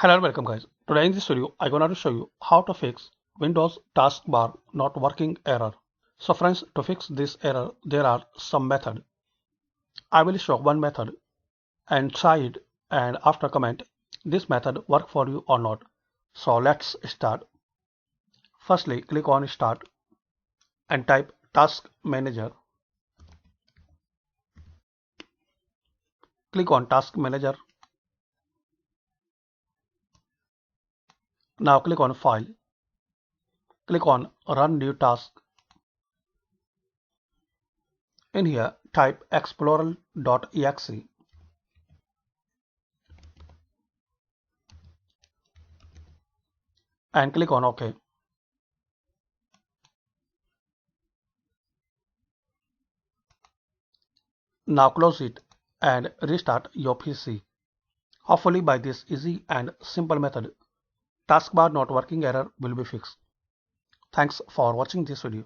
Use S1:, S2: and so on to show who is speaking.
S1: Hello and welcome guys. Today in this video I'm gonna show you how to fix Windows taskbar not working error. So friends, to fix this error there are some methods. I will show one method and try it and after comment this method work for you or not. So let's start. Firstly click on start and type task manager. Click on task manager. Now click on file. Click on run new task. In here type explorer.exe and click on OK. Now close it and restart your PC. Hopefully by this easy and simple method, taskbar not working error will be fixed. Thanks for watching this video.